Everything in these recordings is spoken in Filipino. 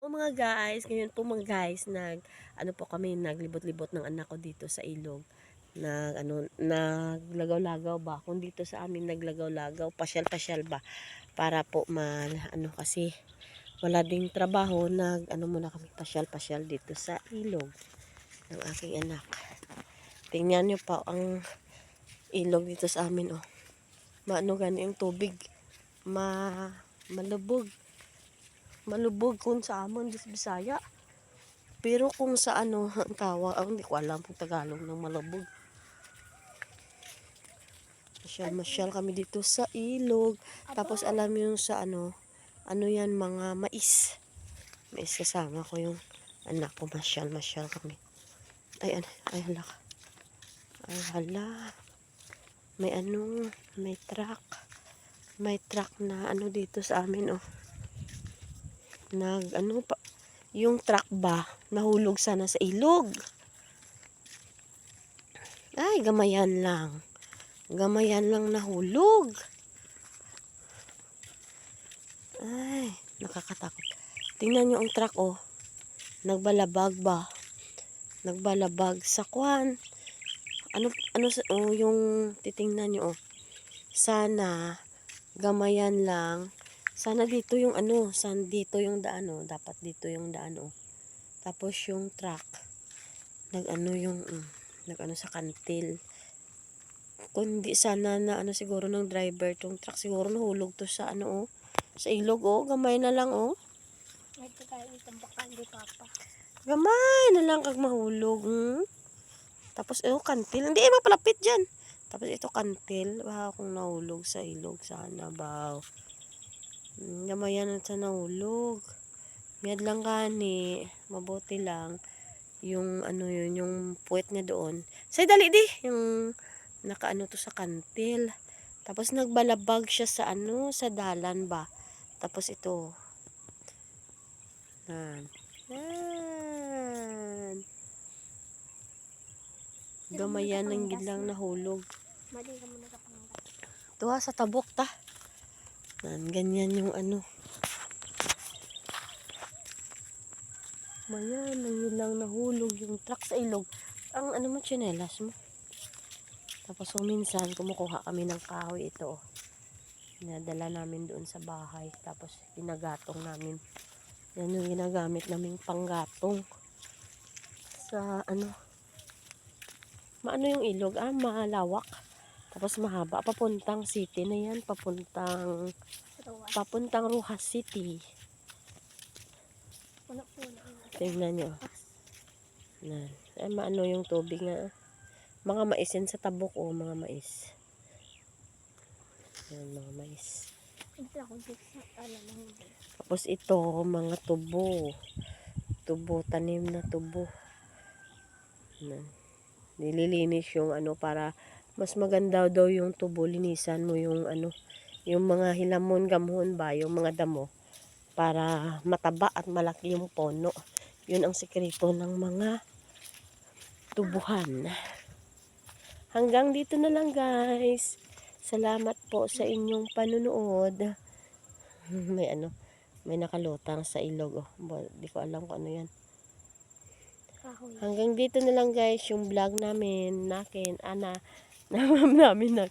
Mga guys, ngayon po mga guys, naglibot-libot ng anak ko dito sa ilog. Naglagaw-lagaw ba? Kung dito sa amin naglagaw-lagaw, pasyal-pasyal ba? Para po kasi wala ding trabaho, muna kami pasyal-pasyal dito sa ilog ng aking anak. Tingnan niyo pa ang ilog dito sa amin, oh. Gani yung tubig. Malubog kung sa amon sa Bisaya. Pero kung sa ang tawag, hindi ko alam kung Tagalog ng malubog. Masyal kami dito sa ilog. Tapos alam yung sa ano yan, mga mais. Mais kasama ko yung anak ko, masyal kami. Ay hala. Ay hala. May truck. May truck na dito sa amin, oh. Yung truck ba, nahulog sana sa ilog. Ay, gamayan lang. Gamayan lang nahulog. Ay, nakakatakot. Tingnan nyo ang truck, oh. Nagbalabag ba? Nagbalabag sa kwan. Yung titingnan nyo, oh. Sana, gamayan lang. Sana dito yung dito yung daan, oh. Dapat dito yung daan, oh. Tapos yung truck, sa kantil. Kung hindi sana siguro ng driver tong truck, siguro nahulog to sa sa ilog, oh. Gamay na lang, oh. Ito tayo itambakan di papa. Gamay na lang kag mahulog, Tapos kantil, hindi mapalapit diyan. Tapos ito kantil, kung nahulog sa ilog sana ba. Gamayan na sa nahulog. Miyad lang gani, mabuti lang yung yung puwet niya doon. Say dali di, yung to sa kantil. Tapos nagbalabag siya sa sa dalan ba. Tapos ito. Gamayan ng gidlang nahulog. Mali ka muna kapanggas. Tuwa sa tabok ta. Ganyan yung Mayan, lang nahulog yung truck sa ilog. Ang mo, tsinelas mo. Tapos minsan, kumukuha kami ng kahoy ito. Nadala namin doon sa bahay. Tapos, ginagatong namin. Yan yung ginagamit naming panggatong. Sa maano yung ilog? Malawak. Tapos mahaba. Papuntang city na yan. Papuntang Rojas City. Tingnan nyo. Maano yung tubig nga. Mga mais yan sa tabok, oh. Mga mais. Yan, mga mais. Tapos ito, mga tubo. Tanim na tubo. Nililinis yung para mas maganda daw yung tubo. Linisan mo yung yung mga hilamon, gamon ba, yung mga damo. Para mataba at malaki yung pono. Yun ang sikreto ng mga tubuhan. Hanggang dito na lang, guys. Salamat po sa inyong panunood. May nakalutang sa ilog, oh. Di ko alam kung ano yan. Hanggang dito na lang, guys, yung vlog namin, namin.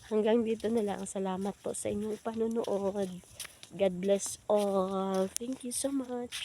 Hanggang dito na lang. Salamat po sa inyong panunood. God bless all. Thank you so much.